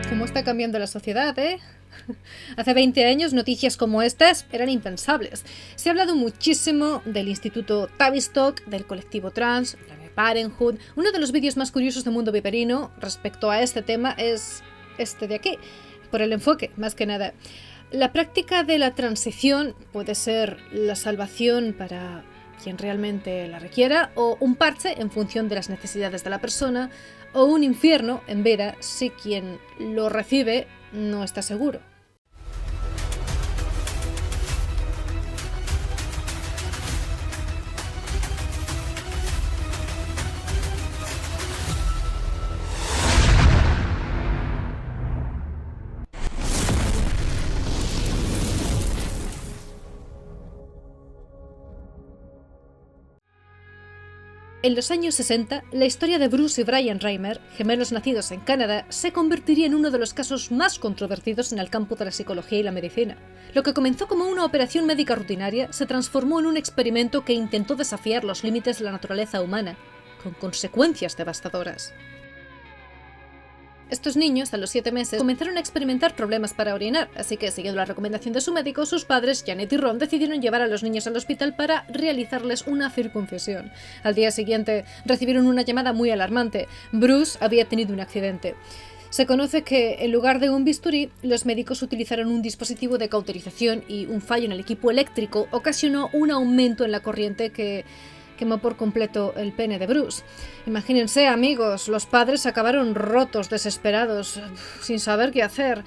¿Cómo está cambiando la sociedad, eh? Hace 20 años noticias como estas eran impensables. Se ha hablado muchísimo del Instituto Tavistock, del colectivo trans, Planned Parenthood. Uno de los vídeos más curiosos del mundo viperino respecto a este tema es este de aquí, por el enfoque, más que nada. La práctica de la transición puede ser la salvación para quien realmente la requiera, o un parche en función de las necesidades de la persona, o un infierno en vida si quien lo recibe no está seguro. En los años 60, la historia de Bruce y Brian Reimer, gemelos nacidos en Canadá, se convertiría en uno de los casos más controvertidos en el campo de la psicología y la medicina. Lo que comenzó como una operación médica rutinaria se transformó en un experimento que intentó desafiar los límites de la naturaleza humana, con consecuencias devastadoras. Estos niños, a los 7 meses, comenzaron a experimentar problemas para orinar, así que, siguiendo la recomendación de su médico, sus padres, Janet y Ron, decidieron llevar a los niños al hospital para realizarles una circuncisión. Al día siguiente, recibieron una llamada muy alarmante. Bruce había tenido un accidente. Se conoce que, en lugar de un bisturí, los médicos utilizaron un dispositivo de cauterización y un fallo en el equipo eléctrico ocasionó un aumento en la corriente que quemó por completo el pene de Bruce. Imagínense, amigos, los padres acabaron rotos, desesperados, sin saber qué hacer.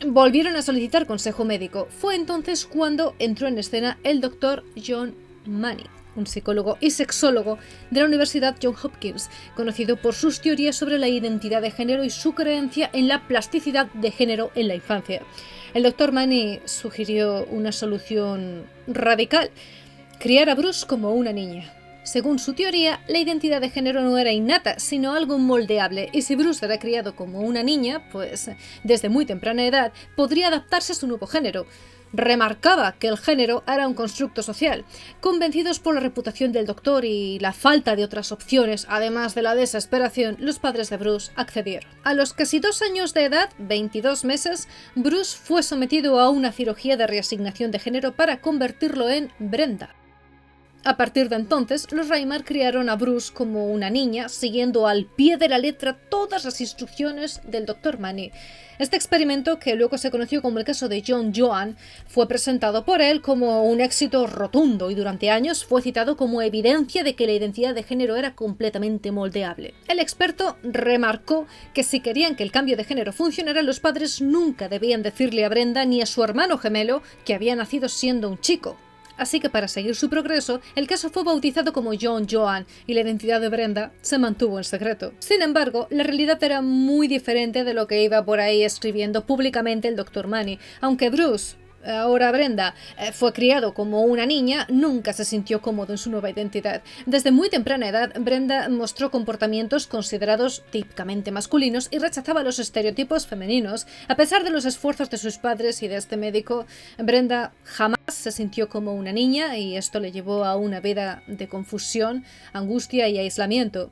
Volvieron a solicitar consejo médico. Fue entonces cuando entró en escena el doctor John Money, un psicólogo y sexólogo de la Universidad Johns Hopkins, conocido por sus teorías sobre la identidad de género y su creencia en la plasticidad de género en la infancia. El doctor Money sugirió una solución radical: criar a Bruce como una niña. Según su teoría, la identidad de género no era innata, sino algo moldeable, y si Bruce era criado como una niña, pues desde muy temprana edad podría adaptarse a su nuevo género. Remarcaba que el género era un constructo social. Convencidos por la reputación del doctor y la falta de otras opciones, además de la desesperación, los padres de Bruce accedieron. A los casi 2 años de edad, 22 meses, Bruce fue sometido a una cirugía de reasignación de género para convertirlo en Brenda. A partir de entonces, los Reimer criaron a Bruce como una niña, siguiendo al pie de la letra todas las instrucciones del Dr. Money. Este experimento, que luego se conoció como el caso de John Joan, fue presentado por él como un éxito rotundo y durante años fue citado como evidencia de que la identidad de género era completamente moldeable. El experto remarcó que si querían que el cambio de género funcionara, los padres nunca debían decirle a Brenda ni a su hermano gemelo que había nacido siendo un chico. Así que para seguir su progreso, el caso fue bautizado como John Joan y la identidad de Brenda se mantuvo en secreto. Sin embargo, la realidad era muy diferente de lo que iba por ahí escribiendo públicamente el Dr. Money. Aunque Bruce, ahora Brenda, fue criado como una niña, nunca se sintió cómodo en su nueva identidad. Desde muy temprana edad, Brenda mostró comportamientos considerados típicamente masculinos y rechazaba los estereotipos femeninos. A pesar de los esfuerzos de sus padres y de este médico, Brenda jamás se sintió como una niña y esto le llevó a una vida de confusión, angustia y aislamiento.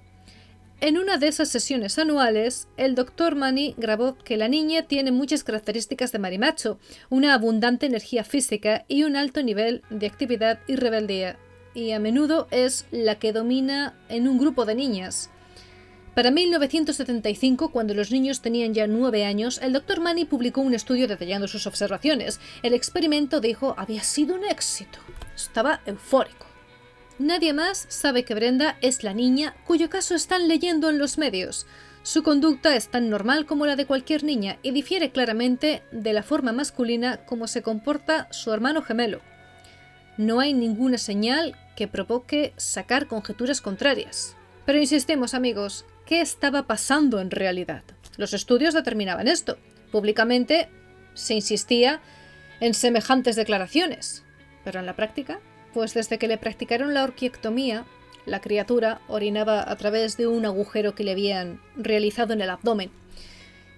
En una de esas sesiones anuales, el Dr. Money grabó que la niña tiene muchas características de marimacho, una abundante energía física y un alto nivel de actividad y rebeldía, y a menudo es la que domina en un grupo de niñas. Para 1975, cuando los niños tenían ya 9 años, el Dr. Money publicó un estudio detallando sus observaciones. El experimento, dijo, había sido un éxito. Estaba eufórico. Nadie más sabe que Brenda es la niña cuyo caso están leyendo en los medios. Su conducta es tan normal como la de cualquier niña y difiere claramente de la forma masculina como se comporta su hermano gemelo. No hay ninguna señal que provoque sacar conjeturas contrarias. Pero insistimos, amigos, ¿qué estaba pasando en realidad? Los estudios determinaban esto. Públicamente se insistía en semejantes declaraciones, pero en la práctica, pues desde que le practicaron la orquiectomía, la criatura orinaba a través de un agujero que le habían realizado en el abdomen.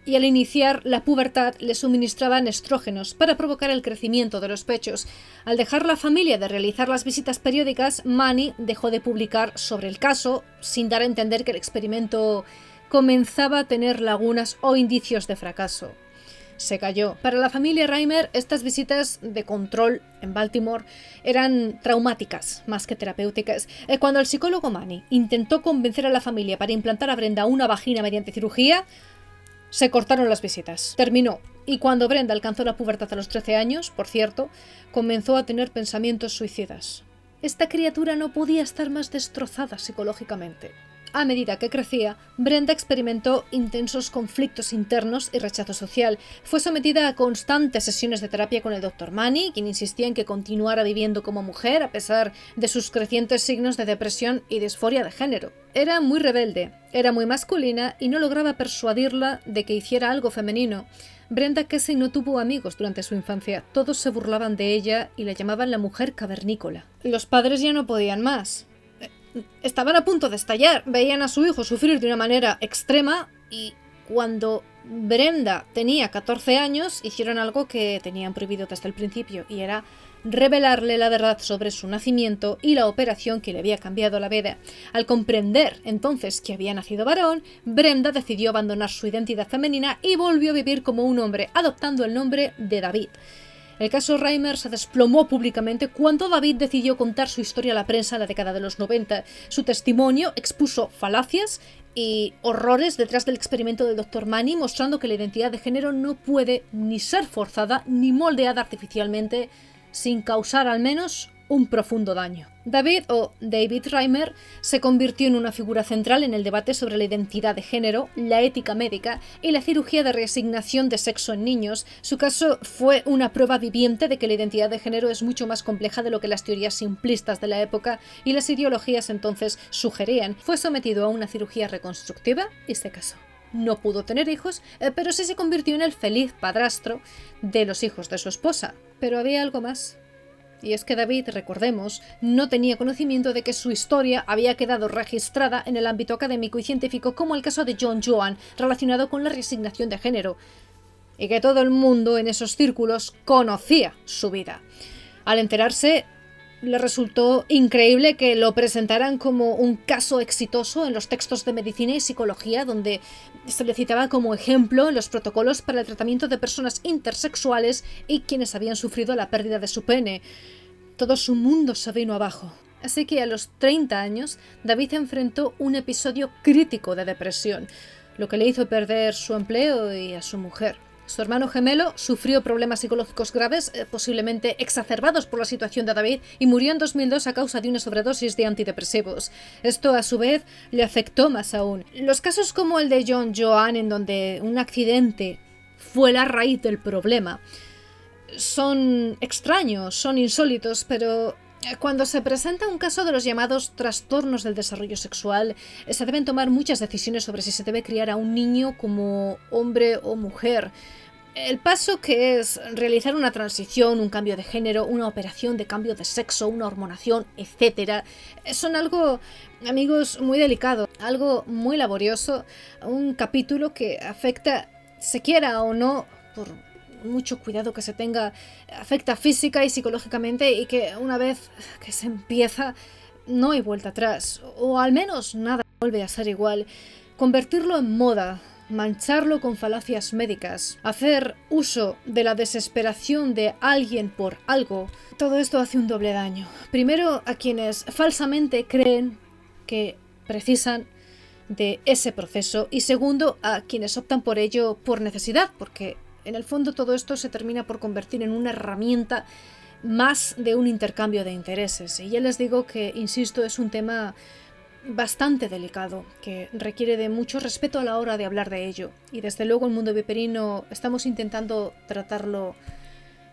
Y al iniciar la pubertad le suministraban estrógenos para provocar el crecimiento de los pechos. Al dejar la familia de realizar las visitas periódicas, Money dejó de publicar sobre el caso, sin dar a entender que el experimento comenzaba a tener lagunas o indicios de fracaso. Se cayó. Para la familia Reimer, estas visitas de control en Baltimore eran traumáticas más que terapéuticas. Cuando el psicólogo Manny intentó convencer a la familia para implantar a Brenda una vagina mediante cirugía, se cortaron las visitas. Terminó. Y cuando Brenda alcanzó la pubertad a los 13 años, por cierto, comenzó a tener pensamientos suicidas. Esta criatura no podía estar más destrozada psicológicamente. A medida que crecía, Brenda experimentó intensos conflictos internos y rechazo social. Fue sometida a constantes sesiones de terapia con el Dr. Manny, quien insistía en que continuara viviendo como mujer a pesar de sus crecientes signos de depresión y disforia de género. Era muy rebelde, era muy masculina y no lograba persuadirla de que hiciera algo femenino. Brenda casi no tuvo amigos durante su infancia. Todos se burlaban de ella y la llamaban la mujer cavernícola. Los padres ya no podían más. Estaban a punto de estallar, veían a su hijo sufrir de una manera extrema y cuando Brenda tenía 14 años hicieron algo que tenían prohibido desde el principio y era revelarle la verdad sobre su nacimiento y la operación que le había cambiado la vida. Al comprender entonces que había nacido varón, Brenda decidió abandonar su identidad femenina y volvió a vivir como un hombre, adoptando el nombre de David. El caso Reimer se desplomó públicamente cuando David decidió contar su historia a la prensa en la década de los 90. Su testimonio expuso falacias y horrores detrás del experimento del Dr. Manny, mostrando que la identidad de género no puede ni ser forzada ni moldeada artificialmente sin causar al menos un profundo daño. David, o David Reimer, se convirtió en una figura central en el debate sobre la identidad de género, la ética médica y la cirugía de reasignación de sexo en niños. Su caso fue una prueba viviente de que la identidad de género es mucho más compleja de lo que las teorías simplistas de la época y las ideologías entonces sugerían. Fue sometido a una cirugía reconstructiva y se casó. No pudo tener hijos, pero sí se convirtió en el feliz padrastro de los hijos de su esposa. Pero había algo más. Y es que David, recordemos, no tenía conocimiento de que su historia había quedado registrada en el ámbito académico y científico como el caso de John Joan, relacionado con la reasignación de género, y que todo el mundo en esos círculos conocía su vida. Al enterarse, le resultó increíble que lo presentaran como un caso exitoso en los textos de medicina y psicología, donde se le citaba como ejemplo en los protocolos para el tratamiento de personas intersexuales y quienes habían sufrido la pérdida de su pene. Todo su mundo se vino abajo. Así que a los 30 años, David enfrentó un episodio crítico de depresión, lo que le hizo perder su empleo y a su mujer. Su hermano gemelo sufrió problemas psicológicos graves, posiblemente exacerbados por la situación de David, y murió en 2002 a causa de una sobredosis de antidepresivos. Esto, a su vez, le afectó más aún. Los casos como el de John Joan, en donde un accidente fue la raíz del problema, son extraños, son insólitos, pero cuando se presenta un caso de los llamados trastornos del desarrollo sexual, se deben tomar muchas decisiones sobre si se debe criar a un niño como hombre o mujer. El paso que es realizar una transición, un cambio de género, una operación de cambio de sexo, una hormonación, etc., son algo, amigos, muy delicado, algo muy laborioso, un capítulo que afecta, se quiera o no, por mucho cuidado que se tenga, afecta física y psicológicamente, y que una vez que se empieza no hay vuelta atrás, o al menos nada vuelve a ser igual. Convertirlo en moda, mancharlo con falacias médicas, hacer uso de la desesperación de alguien por algo, todo esto hace un doble daño. Primero, a quienes falsamente creen que precisan de ese proceso, y segundo, a quienes optan por ello por necesidad, porque en el fondo todo esto se termina por convertir en una herramienta más de un intercambio de intereses. Y ya les digo que, insisto, es un tema bastante delicado, que requiere de mucho respeto a la hora de hablar de ello. Y desde luego el mundo viperino estamos intentando tratarlo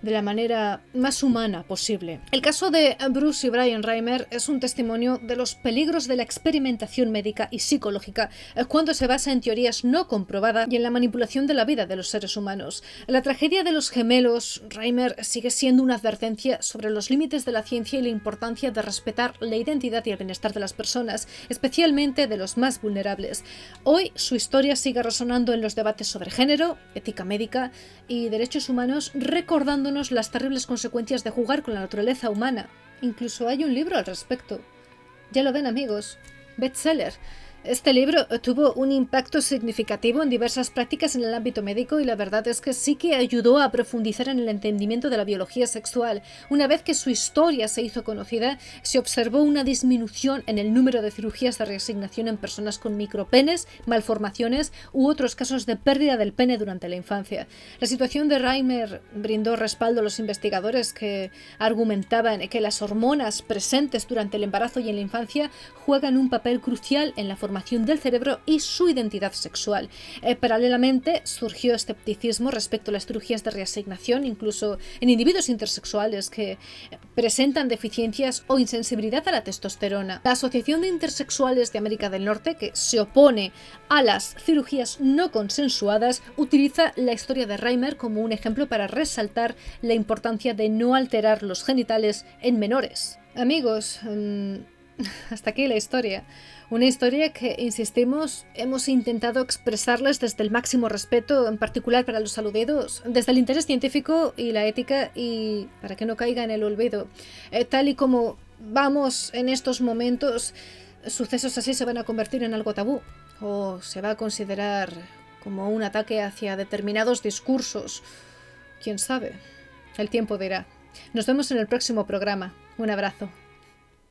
de la manera más humana posible. El caso de Bruce y Brian Reimer es un testimonio de los peligros de la experimentación médica y psicológica cuando se basa en teorías no comprobadas y en la manipulación de la vida de los seres humanos. La tragedia de los gemelos Reimer sigue siendo una advertencia sobre los límites de la ciencia y la importancia de respetar la identidad y el bienestar de las personas, especialmente de los más vulnerables. Hoy su historia sigue resonando en los debates sobre género, ética médica y derechos humanos, recordándonos las terribles consecuencias de jugar con la naturaleza humana. Incluso hay un libro al respecto. Ya lo ven, amigos. Bestseller. Este libro tuvo un impacto significativo en diversas prácticas en el ámbito médico y la verdad es que sí que ayudó a profundizar en el entendimiento de la biología sexual. Una vez que su historia se hizo conocida, se observó una disminución en el número de cirugías de reasignación en personas con micropenes, malformaciones u otros casos de pérdida del pene durante la infancia. La situación de Reimer brindó respaldo a los investigadores que argumentaban que las hormonas presentes durante el embarazo y en la infancia juegan un papel crucial en la formación del cerebro y su identidad sexual. Paralelamente, surgió escepticismo respecto a las cirugías de reasignación, incluso en individuos intersexuales que presentan deficiencias o insensibilidad a la testosterona. La Asociación de Intersexuales de América del Norte, que se opone a las cirugías no consensuadas, utiliza la historia de Reimer como un ejemplo para resaltar la importancia de no alterar los genitales en menores. Amigos, hasta aquí la historia. Una historia que, insistimos, hemos intentado expresarles desde el máximo respeto, en particular para los aludidos, desde el interés científico y la ética y para que no caiga en el olvido. Tal y como vamos en estos momentos, sucesos así se van a convertir en algo tabú o se va a considerar como un ataque hacia determinados discursos. ¿Quién sabe? El tiempo dirá. Nos vemos en el próximo programa. Un abrazo.